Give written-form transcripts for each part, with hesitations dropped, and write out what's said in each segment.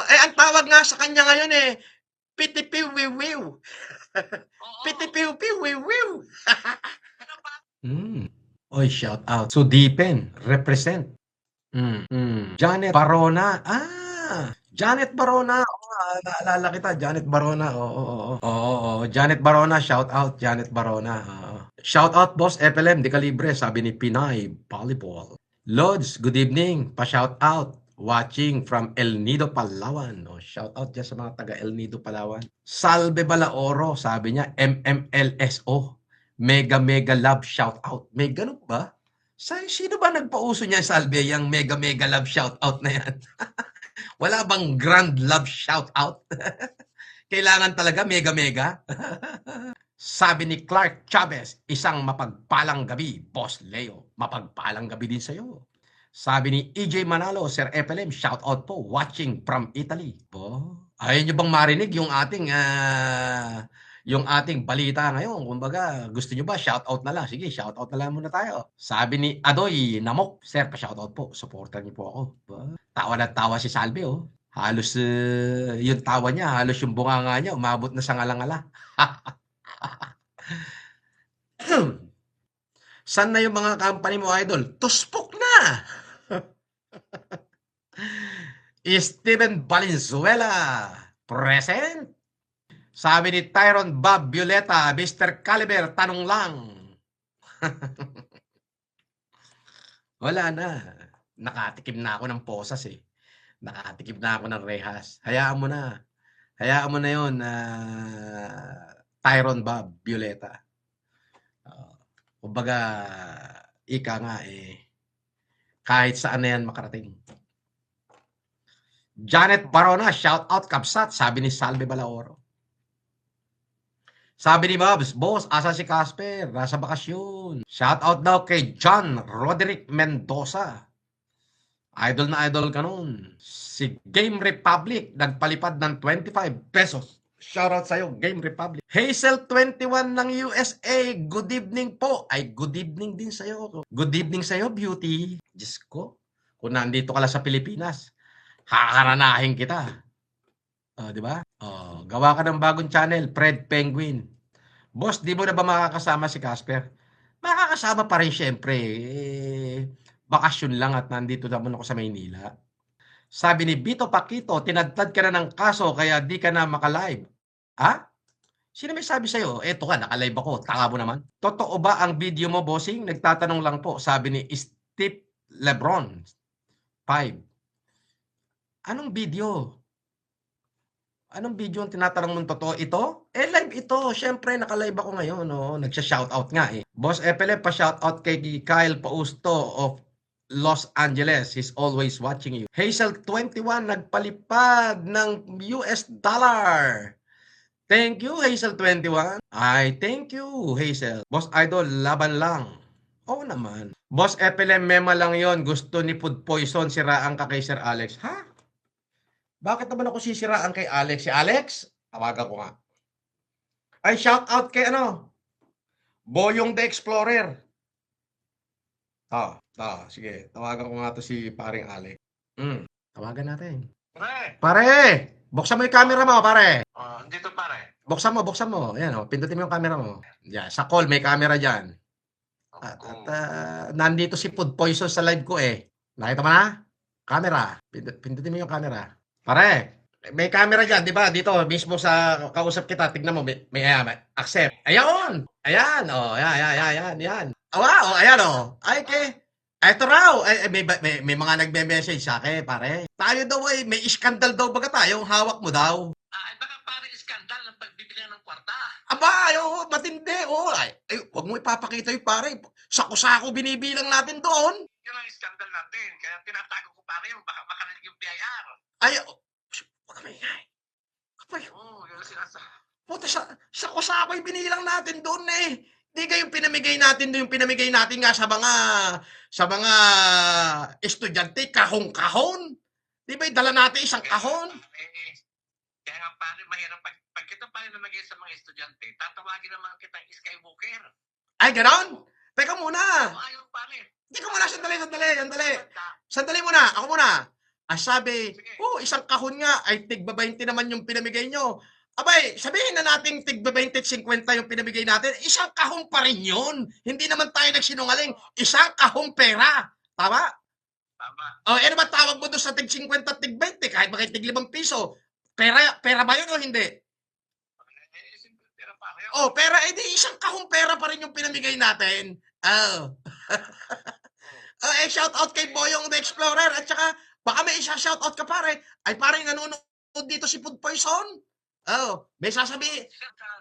ang tawag nga sa kanya ngayon piti-piw-wiw-wiw. Piti-piw-piw-wiw-wiw. Oy, shout out. Sudipen, represent. Janet Barona. Janet Barona. Oo nga, naalala kita, Janet Barona. Oo. Janet Barona, shout out, Janet Barona. Oo. Shout out, Boss FLM, di ka libre, sabi ni Pinay Volleyball. Lods, good evening. Pa-shout out. Watching from El Nido, Palawan. Shout out dyan sa mga taga El Nido, Palawan. Salve Balaoro, sabi niya, MMLSO. Mega Mega Love shout out. May ganun ba? Sino ba nagpauso niya, Salve, yung Mega Mega Love shout out na yan? Wala bang grand love shout out? Kailangan talaga mega mega? Sabi ni Clark Chavez, isang mapagpalang gabi, Boss Leo. Mapagpalang gabi din sa'yo. Sabi ni EJ Manalo, Sir FLM, shout out po, watching from Italy. Ayaw nyo bang marinig yung ating balita ngayon? Kumbaga, gusto nyo ba shout out na lang? Sige, shout out na lang muna tayo. Sabi ni Adoy Namok, Sir, pa-shout out po. Supportan niyo po ako. Tawa na tawa si Salve, Halos yung tawa niya, halos yung bunganga niya, umabot na sa ngala-ngala. San na yung mga company mo, idol? Tuspok na! Steven Valenzuela, present. Sabi ni Tyron Bob Violeta, Mr. Caliber, tanong lang. Wala na. Nakatikim na ako ng posas Nakatikim na ako ng rehas. Hayaan mo na. Hayaan mo na yun, Tyron Bob Violeta. Kumbaga, ika nga kahit saan na yan makarating. Janet Barona, shout out Kapsat, sabi ni Salve Balaoro. Sabi ni Bobs, boss, asa si Casper? Nasa bakasyon. Shout out daw kay John Roderick Mendoza. Idol na idol ka nun. Si Game Republic, nagpalipad ng 25 pesos. Shout out sa'yo, Game Republic. Hazel 21 ng USA, good evening po. Ay, good evening din sa'yo. Good evening sa'yo, beauty. Diyos ko, kung nandito ka lang sa Pilipinas, hakaranahin kita. Di ba? Gawa ka ng bagong channel, Fred Penguin. Boss, di mo na ba makakasama si Casper? Makakasama pa rin syempre. Bakasyon lang at nandito naman ako sa Maynila. Sabi ni Bito Paquito, tinadtad ka na ng kaso kaya di ka na makalive. Sino may sabi sa'yo? Eto ka, nakalive ako. Taka mo naman. Totoo ba ang video mo, bossing? Nagtatanong lang po. Sabi ni Steve Lebron 5. Anong video? Anong video ang tinatanong mong totoo? Ito? Live ito. Siyempre, nakalive ako ngayon. Nagsha-shoutout nga Boss FLF, pa-shoutout kay Kyle Pausto of Los Angeles. He's always watching you. Hazel 21, nagpalipad ng US dollar. Thank you, Hazel 21. Thank you, Hazel. Boss Idol, laban lang. Oo naman. Boss FLM, mema lang yon. Gusto ni Food Poison, siraan ka kay Sir Alex. Bakit naman ako sisiraan kay Alex? Si Alex? Tawagan ko nga. Shout out kay Boyong the Explorer. Sige. Tawagan ko nga to si paring Alex. Tawagan natin. Pare! Buksan mo yung camera mo, pare. Dito pare. Buksan mo. Ayan, pindutin mo yung camera mo. Yan, sa call, may camera dyan. At nandito si Food Poison sa live ko Nakita mo na? Camera. Pindutin mo yung camera. Pare, may camera dyan, di ba? Dito, mismo sa kausap kita, tignan mo, may accept. Ayan! Ayan. Ayan. Ayan. Ito raw. May mga nagme-message sa akin, pare. Tayo daw may iskandal daw baga tayo, hawak mo daw. Baka pare iskandal ng pagbibilang ng kwarta. Matindi. Huwag mo ipapakita yung pare. Sako-sako binibilang natin doon. Yun ang iskandal natin. Kaya tinatago ko pare yung baka makarinig yung BIR. Huwag kami ingay. Yun ang sinasa. Puta, sako-sako yung binilang natin doon Di kayong pinamigay natin doon, yung pinamigay natin nga sa mga estudyante, kahon-kahon. Di ba, dala natin isang kahon? Kaya nga pare, mahirap pag kita pare namagay sa mga estudyante, tatawagin naman kita Skywalker. Ganon? Teka muna. Ayaw pare. Teka muna, sandali. Sandali muna, ako muna. Sabi, Sige. isang kahon nga ay tigba 20 naman yung pinamigay nyo. Abay, sabihin na natin tigba 20 at 50 yung pinamigay natin, isang kahon pa rin yun. Hindi naman tayo nagsinungaling, isang kahong pera. Tama? Tama. Ano ba tawag mo doon sa tig 50 at tig 20 kahit baka tig 5 piso? Pera ba yun o hindi? Simple pera pa kayo. Pera, edi isang kahong pera pa rin yung pinamigay natin. Shout out kay Boyong the Explorer at saka baka may isa-shout out ka pare. Ay pare nanonood dito si Food Poison. May sasabihin.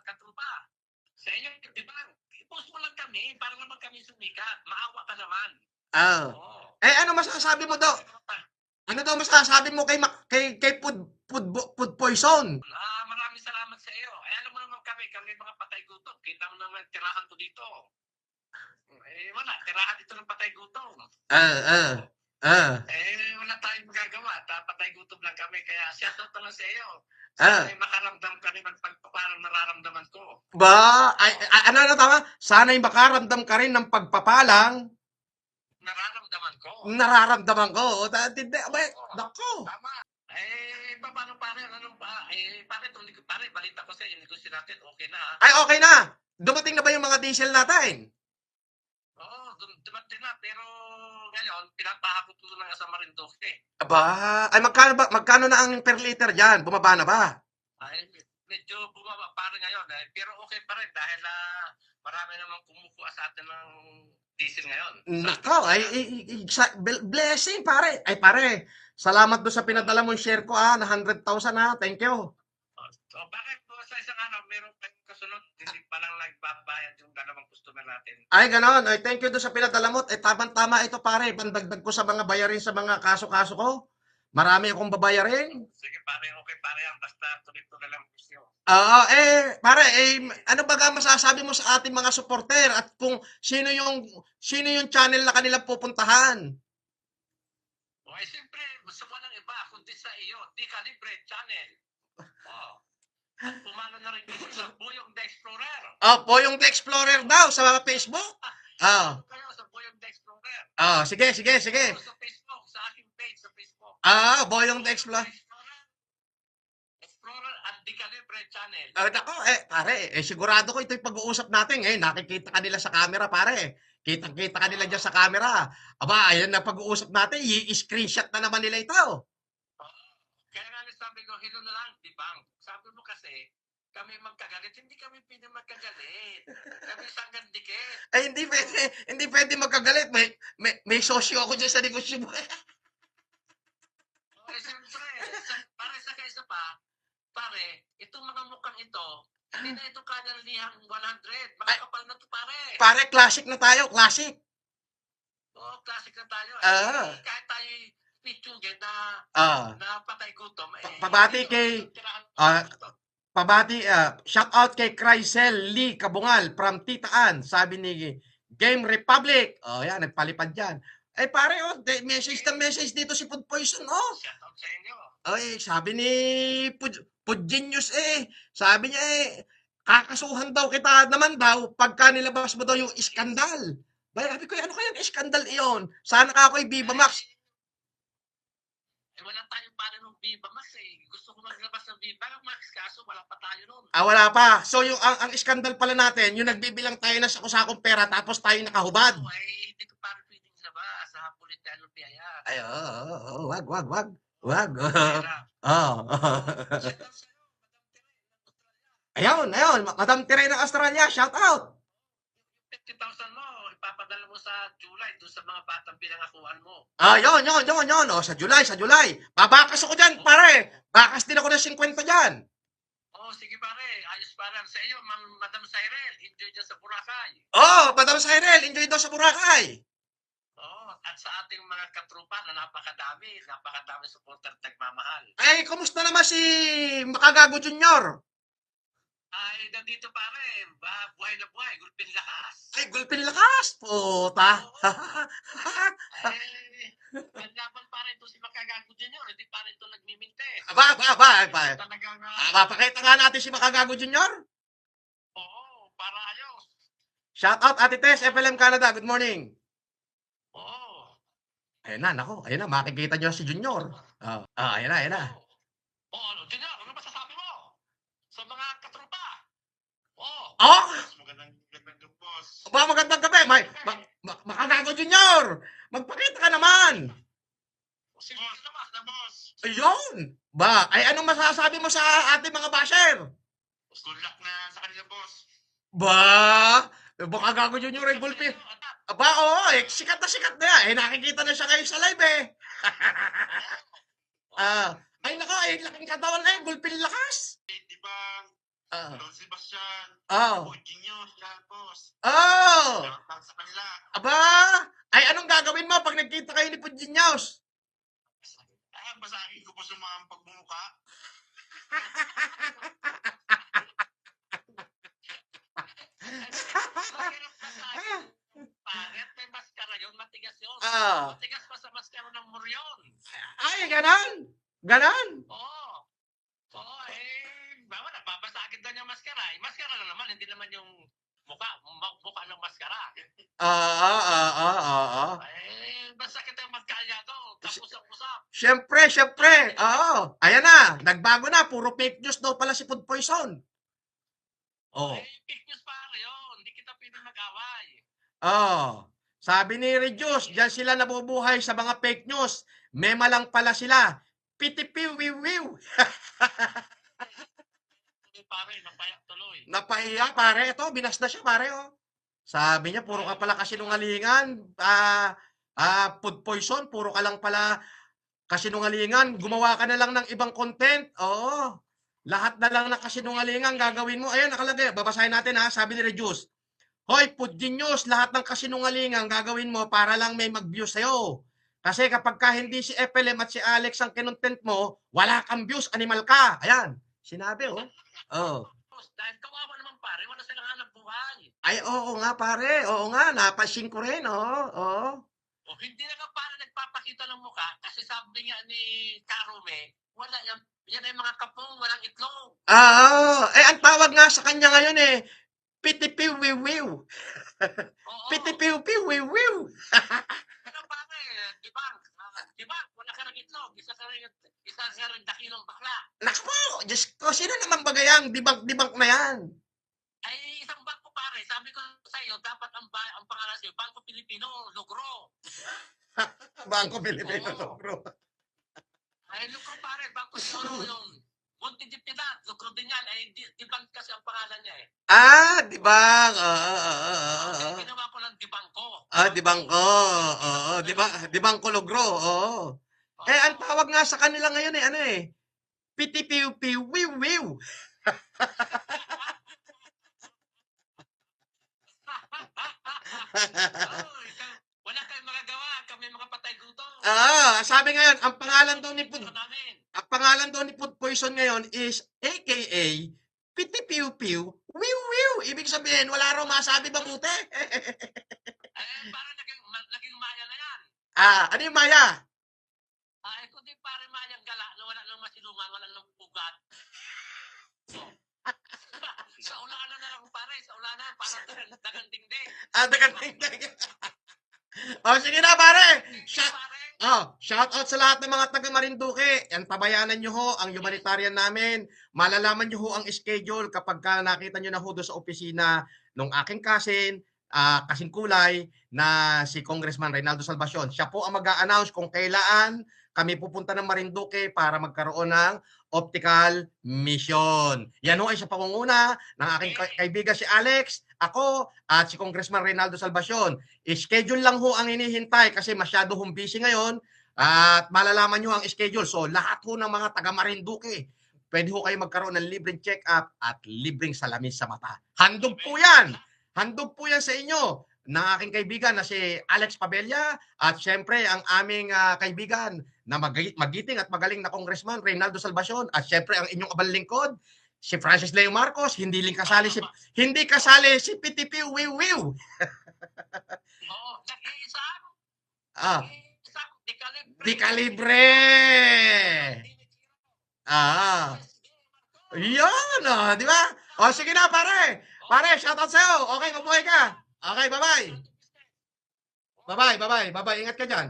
Katrupa, sa inyo, di ba, i-post mo lang kami para naman kami sumikat. Maawa ka naman. Ano masasabi mo daw? Ano daw masasabi mo kay Food Poison? Maraming salamat sa iyo. Alam mo naman kami mga patay gutom. Kita mo naman tirahan ko dito. Wala, tirahan dito ng patay gutom. Wala tayong magagawa. Patay gutom lang kami. Kaya shoutout na lang sa iyo. Sana'y makaramdam ka rin ng pagpapalang nararamdaman ko. Ano tama? Sana'y makaramdam ka rin ng pagpapalang nararamdaman ko. Nako. Tama. Paano pare? Pare, balita ko sa iyo. Negosyo natin. Okay na. Okay na. Dumating na ba yung mga diesel natin? Dumating na. Pero ngayon, pinapahakot ko lang sa Marinduque. Magkano na ang per liter dyan? Bumaba na ba? Medyo bumaba pa rin ngayon. Pero okay pa rin dahil marami namang kumukuha sa atin ng diesel ngayon. Nako, blessing pare. Pare, salamat doon sa pinadala mong share ko na 100,000 Thank you. Bakit po sa isang araw meron kayong kasunod? Hindi pa lang nagbabayad yung dalawang customer natin. Ganon. Thank you doon sa pinadala mo. Tama ito pare. Pandagdag ko sa mga bayarin sa mga kaso-kaso ko. Marami akong babayarin. Sige pare, okay pare yan. Basta tuloy-tuloy lang gusto. Pare, ano ba masasabi mo sa ating mga supporter at kung sino yung channel na kanilang pupuntahan? Siyempre, gusto ko ng iba kundi sa iyo. Di Calibre Channel. Pumalo na rin dito sa Boyong the Explorer. Boyong the Explorer daw sa mga Facebook. Kayo sa Boyong the Explorer. Sige. Sa Facebook, sa aking page sa Facebook. Boyong the Explorer. Explorer at Di Calibre Channel. Nako, pare, sigurado ko ito'y pag-uusap natin. Nakikita ka nila sa camera, pare. Kitang-kita ka nila dyan sa camera. Ayan na pag-uusap natin. I-screenshot na naman nila ito. Kaya nga sabi ko, hello na lang, di bang? Sabi mo kasi, kami magkagalit. Hindi kami pwede magkagalit. Kami sanggan dikit. Hindi pwede magkagalit. May sosyo ako dyan sa negosyo mo. Siyempre, pare sa kaysa pa, pare, itong mga mukhang ito, hindi na ito kanalihang 100. Mga kapal na ito, pare. Pare, classic na tayo. Classic. Classic na tayo. Kahit tayo pitsugin na patay gutom. Pabati, shout out kay Chrysel Lee Kabungal from Titaan. Sabi ni Game Republic. Yan, nagpalipad dyan. Pare, message dito si Food Poison, Shout out sa inyo. Sabi ni Pudgenius sabi niya kakasuhan daw kita naman daw pagka nilabas mo daw yung iskandal. Sabi ko, ano kayang iskandal iyon? Sana ka ako'y Viva Max. Wala tayong pare ng Viva Max Gusto ko maglabas ng Viva Max kaso wala pa tayo nun. Wala pa. So yung ang iskandal pala natin, yung nagbibilang tayo ng sako-sakong pera tapos tayo nakahubad. Hindi ko parang pwedeng labas sa hapulit tayo ng biyaya. Wag. Ayun, Madam Tere ng Australia, shout out. 50,000 mo, ipapadala mo sa July doon sa mga batang pinangakuan mo. Yun. Sa July. Babakas ako dyan, pare. Bakas din ako ng 50 dyan. Sige pare. Ayos pare. Sa iyo, Madam Cyril, enjoy dyan sa Boracay. Madam Cyril, enjoy daw sa Boracay. At sa ating mga katrupa na napakadami supporter nagmamahal. Kumusta naman si Makagago Junior? Nandito pare, buhay na buhay, gulpin lakas. Gulpin lakas, puta. Laban pare ito si Makagago Junior, hindi pare ito nagmimintes. Papakita nga natin si Makagago Junior. Para ayos. Shout out Ate Tess, FLM Canada, good morning. Ayun na, makikita nyo si Junior. Oh, ayan na, ayan na. Oh. Oh, ano, Junior, ano masasabi mo sa mga katropa? Oh, Oh! boss, magandang gabi, boss. Aba, magandang gabi. May, makagago Junior. Magpakita ka naman. Sige naman na, boss. Ayun. Ba, ay anong masasabi mo sa ating mga basher? Good luck na sa kanila, boss. Ba, makagago Junior ay gulpi. Aba, oo, sikat na yan. Nakikita na siya kayo sa live eh. Ah, ay naka, laking katawan na gulpin lakas. Di ba, Ah, Don Sebastian, oh, Genius, lahat, boss. oh. Shoutout sa kanila. Aba, ay anong gagawin mo pag nagkita kayo ni Pudjinyos? Basahin ko po sa mga pagmumukha. Paret, may maskara yun, matigas yun. Ah, Matigas pa sa maskara ng muryon. ay, ganon. Ganon. Oo. Oo, bawa nababasagin daw yung maskara. Maskara na naman, hindi naman yung mukha ng maskara. Basta kita yung magkaya to, tapos ang usap. Siyempre. Oo. Ayan na. Nagbago na. Puro fake news daw pala si Food Poison. Oh. Fake news pare yun. Hindi kita pwede mag-away. Oh. Sabi ni Reduce, diyan sila nabubuhay sa mga fake news. Mema lang pala sila. Pitipiwiwiw. Pare, napayak tuloy. Napahiya, pare. Ito, binasda siya, pare. Oh. Sabi niya, puro ka pala kasinungalingan. Food Poison, puro ka lang pala kasinungalingan. Gumawa ka na lang ng ibang content. Oo. Lahat na lang na kasinungalingan gagawin mo. Ayun, nakalagay. Babasahin natin ha. Sabi ni Reduce. Hoy, Pudjinyos, lahat ng kasinungalingan gagawin mo para lang may mag-views sa'yo. Kasi kapag ka hindi si FLM at si Alex ang kinontent mo, wala kang views, animal ka. Ayan, sinabi oh. Oh. Dahil kawawa naman pare, wala silang hanap buhay. Ay, oo nga pare. Oo nga, napansin ko rin. Oo. O hindi na nga pare nagpapakita ng mukha kasi sabi nga ni Karume, wala yan ay mga kapong walang itlog. Ang tawag nga sa kanya ngayon eh, pitipiwiwiw. Oo. Pitipiwiwiwiw. Ano pare, di ba, wala ka ng itlog, isa ka rin dakilong bakla. Naku, Diyos ko, sino naman bagayang dibang na yan? Ay, isang bangko pare, sabi ko sa iyo, dapat ang pangalan sa iyo, Bangko Pilipino, Lugro. Bangko Pilipino, Oo. bro. Ay, Lugro pare, Bangko Siguro yung Monte de Piedad, Lugro din yan. Ay, Dibang kasi ang pangalan niya eh. Dibang. Kaya ginawa ko ng Dibangko. Dibangko. Oo, Dibangko Logro. Oo. Ang tawag nga sa kanila ngayon eh, ano eh, pitipiw-piw, wiw-wiw. Wala kayong magagawa, kami mga patay gutom. Sabi ngayon, ang pangalan daw ni Food, Namin. ang pangalan daw ni Food Poison ngayon is AKA pitipiw-piw, wiw-wiw. Ibig sabihin, wala raw masabi mabuti. Parang naging maya na yan. Ano yung Maya? Kung di pare mayang gala, na wala nang masilungan, wala nang pugat. Sa ulanan na lang pare, sa ulanan, parang dagang dingding. Dagan. Sige na pare. Pare, Shout out sa lahat ng mga taga Marinduque. Yan, tabayanan nyo ho ang humanitarian namin. Malalaman nyo ho ang schedule kapag ka nakita nyo na ho doon sa opisina ng aking kasing kulay na si Congressman Reynaldo Salvacion. Siya po ang mag-a-announce kung kailan kami pupunta ng Marinduque para magkaroon ng optical mission. Yan ho ay sa pangunguna ng aking kaibigan si Alex, ako, at si Congressman Reynaldo Salvacion. Schedule lang ho ang hinihintay kasi masyado hong busy ngayon at malalaman nyo ang schedule. So lahat ho ng mga taga Marinduque, pwede ho kayo magkaroon ng libreng check-up at libreng salamin sa mata. Handog po yan! Handog po yan sa inyo ng aking kaibigan na si Alex Pabella at syempre ang aming kaibigan na magiting at magaling na Congressman Reynaldo Salvacion at syempre ang inyong abal lingkod si Francis Leo Marcos, hindi kasali si PTP Wiw. Oo, nag-iisang. Ah, Isang di kalibre. Yan, di ba? Sige na pare. Pare, shoutout sa'yo. Okay, mabuhay ka. Okay, bye-bye. Bye-bye. Ingat ka dyan.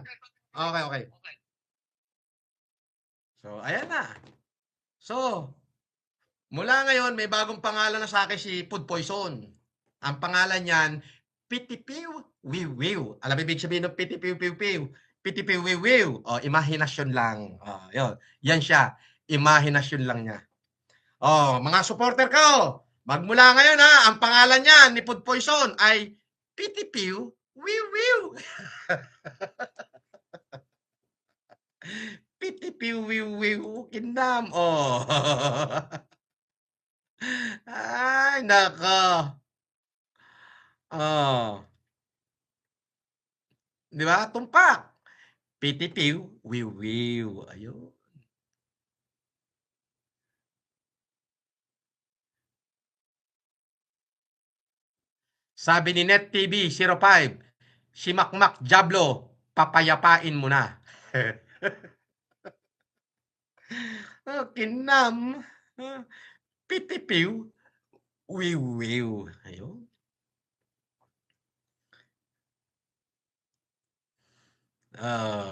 Okay. Okay. So, ayan na. So, mula ngayon, may bagong pangalan na sa akin si Food Poison. Ang pangalan niyan, Pitipiw Wiwiw. Alam mo ibig sabihin ng Pitipiw Piw-Piw? Pitipiw Wiwiw. O, imahinasyon lang. O, yun. Yan siya. Imahinasyon lang niya. O, mga supporter ko, magmula ngayon ha, ang pangalan niyan ni Food Poison ay Pitipiw Wiwiw. Pitipiw Wiwiw. Kinam. Oh. Ay, nako. Oh. Di ba? Tumpak. Pitipiw, wiwiw. Ayun. Sabi ni Net TV 05, si Makmak Jablo, papayapain mo na. Oh, kinam. Pitipiw, wiwiw. Ayun.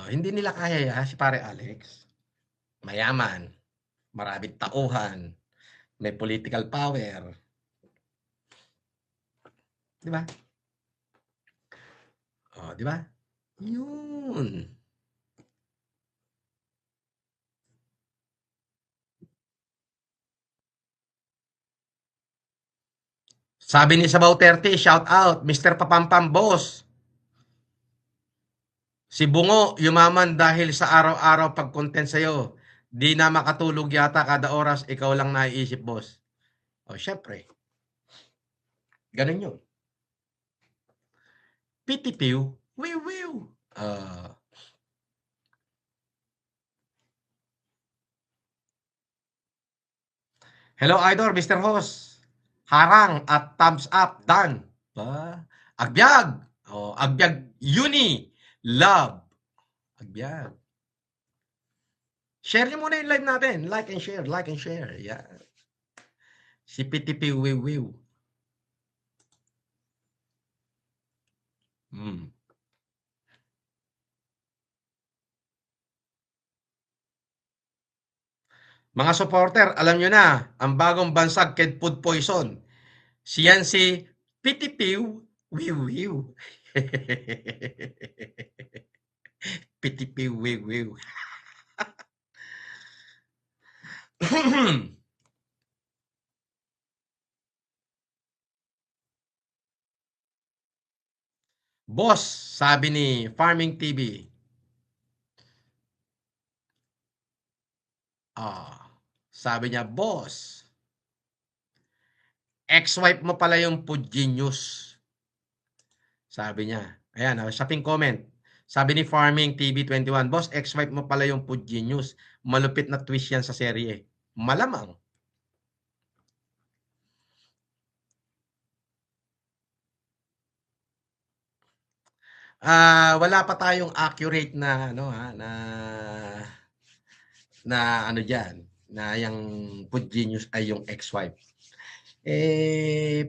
Hindi nila kaya si pare Alex. Mayaman, maraming tauhan, may political power. Di ba? Oh, di ba? Yun. Sabi ni Sabaw 30, shout out, Mr. Papampam Boss. Si Bungo, yumaman dahil sa araw-araw pag-content sa'yo. Di na makatulog yata kada oras, ikaw lang naiisip, boss. O, syempre. Ganun yun. Pitipiw, wiwiw. Hello, Idol, Mr. Host. Harang at thumbs up, done. Agbyag. Oh, Agbyag Uni. Love. Agbyag. Share niyo muna yung live natin. Like and share, like and share. Yeah. Si Pitipiw, wiwiw. Mga supporter, alam nyo na, ang bagong bansag kay Food Poison. Siyan si Pitipiw Wiwiw. Pitipiw Wiwiw. Boss, sabi ni Farming TV. Sabi niya, boss, ex-wife mo pala yung Food Genius. Sabi niya. Ayan, sa ping comment. Sabi ni Farming TV 21, boss, ex-wife mo pala yung Food Genius. Malupit na twist yan sa serye. Malamang. Wala pa tayong accurate na ano na ano diyan, na yung Food Genius ay yung ex-wife.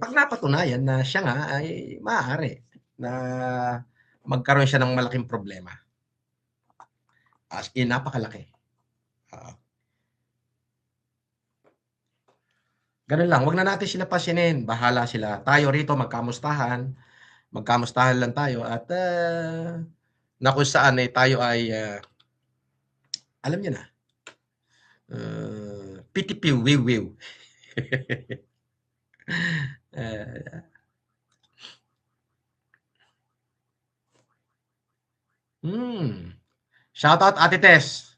Pag napatunayan na siya nga ay maaari na magkaroon siya ng malaking problema. As in, napakalaki. Ganun lang, wag na natin sila pansinin, bahala sila. Tayo rito magkamustahan lang tayo at na kung saan tayo ay alam niyo na. Pitipiw, wiwiw. Shout out Ate Tess.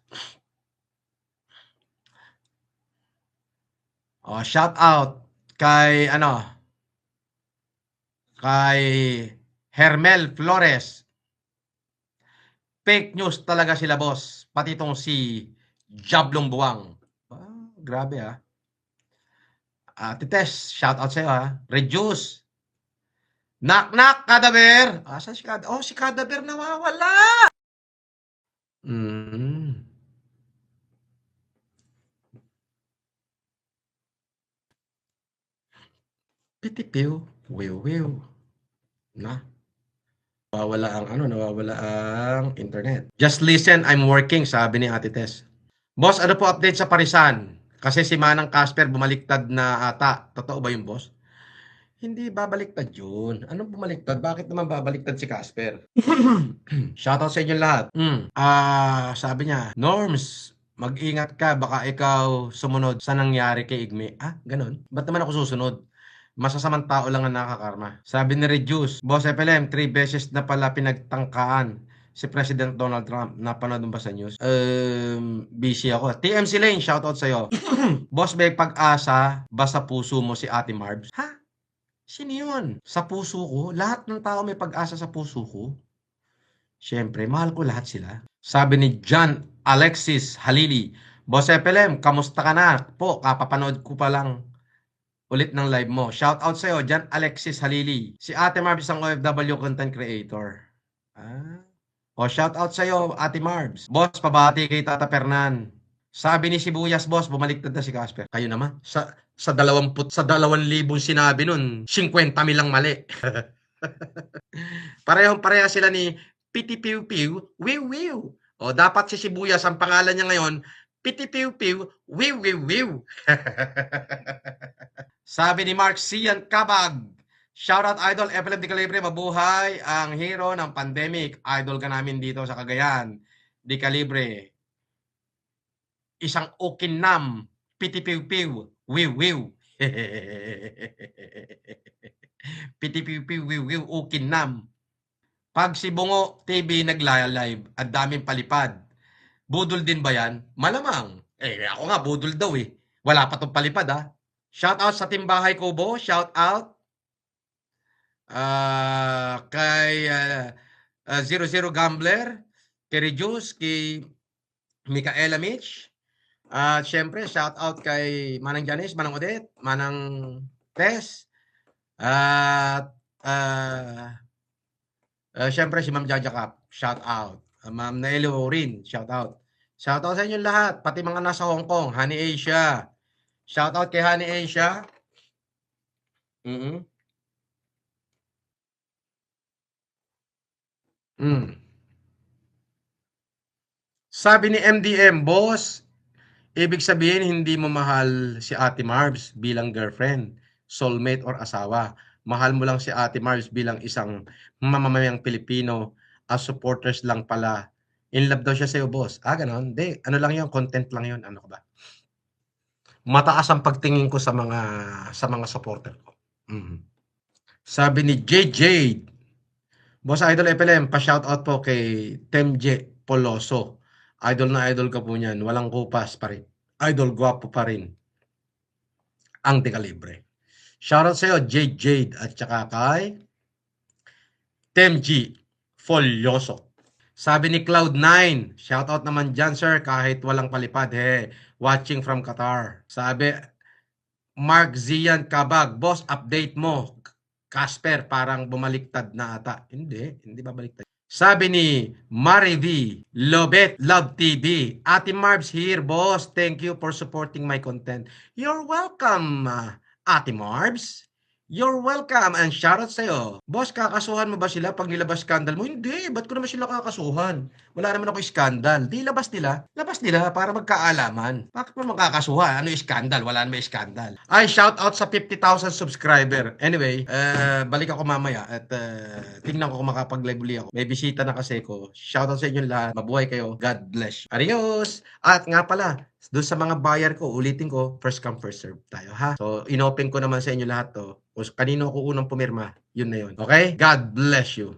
Shout out kay kay Hermel Flores. Fake news talaga sila, boss. Pati itong si Jablong Buwang. Grabe Ate Tess, shout out sa'yo Reduce. Knock, Kadaber. Asan si Kadaber? Si Kadaber nawawala. Pitipiw, wiwiw. Nawawala ang internet. Just listen, I'm working, sabi ni Ate Tess. Boss, ano po update sa Parisan? Kasi si Manang Casper bumaliktad na ata. Totoo ba yung boss? Hindi babaliktad yun. Anong bumaliktad? Bakit naman babaliktad si Casper? Shoutout sa inyo lahat. Sabi niya, Norms, mag-ingat ka, baka ikaw sumunod sa nangyari kay Igme. Ah, ganun? Ba't naman ako susunod? Masasamang tao lang ang nakakarma. Sabi ni Reduce, Boss FLM, 3 beses na pala pinagtangkaan si President Donald Trump. Napanood mo ba sa news? Busy ako. TMC Lane, shoutout sa'yo. Boss, may pag-asa ba sa puso mo si Ate Marbs? Ha? Sino yun? Sa puso ko? Lahat ng tao may pag-asa sa puso ko. Siyempre, mahal ko lahat sila. Sabi ni John Alexis Halili, Boss FLM, kamusta ka na? Po, kapapanood ko pa lang ulit ng live mo. Shout out sa'yo, John Alexis Halili. Si Ate Marbs isang OFW content creator. O, shout out sa'yo, Ate Marbs. Boss, pabati kay Tata Fernan. Sabi ni Sibuyas, boss, bumaliktad na si Casper. Kayo naman, sa 2,000 sinabi nun, 50,000 lang mali. Parehong-pareha sila ni Piti Piu Piu, Wiw Wiw. O, dapat si Sibuyas, ang pangalan niya ngayon, Piti Piu Piu, Wiw Wiw Wiw. Sabi ni Mark Sian Kabag, shoutout Idol, FLM Di Calibre, mabuhay ang hero ng pandemic. Idol ka namin dito sa Cagayan. Di Calibre. Isang ukinam, Piti Piu Piu, Wiw Wiw. Piti Piu Piu, Wiw Wiw, ukinam. Pag si Bungo TV nagla-live, at daming palipad. Budol din ba yan? Malamang. Ako nga, budol daw eh. Wala pa tong palipad ha. Shout out sa Timbahay Kubo. Shout out kay 00 Gambler, kay Rejuice, kay Micaela Mitch. At syempre, shout out kay Manang Janice, Manang Odette, Manang Tess. At syempre si Ma'am Jaja Cap, shout out. Ma'am Naelo rin, shout out. Shout out sa inyo lahat, pati mga nasa Hong Kong, Honey Asia. Shout out kay Honey Asia. Sabi ni MDM, boss, ibig sabihin hindi mo mahal si Ate Marbs bilang girlfriend, soulmate or asawa. Mahal mo lang si Ate Marbs bilang isang mamamayang Pilipino, as supporters lang pala. In love daw siya sa'yo, boss. Ganon. Hindi. Ano lang yun? Content lang yun. Ano ka ba? Mataas ang pagtingin ko sa mga supporter ko. Sabi ni JJ, Boss Idol FLM, pa-shoutout po kay Temje Poloso. Idol na idol ka po niyan. Walang kupas pa rin. Idol, gwapo pa rin. Ang dekalibre. Shoutout sa'yo, Jade Jade. At saka kay Temji Folyoso. Sabi ni Cloud9, shoutout naman dyan sir, kahit walang palipad. Watching from Qatar. Sabi, Mark Zian Kabag, boss, update mo. Casper, parang bumaliktad na ata. Hindi babaliktad. Sabi ni Marivi Lobet Love TV, Ate Marbs here, boss. Thank you for supporting my content. You're welcome, Ate Marbs. You're welcome and shoutout sa'yo. Boss, kakasuhan mo ba sila pag nilabas scandal mo? Hindi, ba't ko naman sila kakasuhan? Wala naman ako scandal. Di labas nila. Labas nila para magkaalaman. Bakit mo magkakasuhan? Ano yung scandal? Wala naman yung scandal. Ay, shoutout sa 50,000 subscriber. Anyway, balik ako mamaya at tingnan ko kung makapag-live uli ako. May bisita na kasi ko. Shoutout sa inyo lahat. Mabuhay kayo. God bless you. Adios! At nga pala, doon sa mga buyer ko, ulitin ko, first come, first serve tayo, ha? So, inopen ko naman sa inyo lahat to. Kung kanino ako unang pumirma, yun na yun. Okay? God bless you.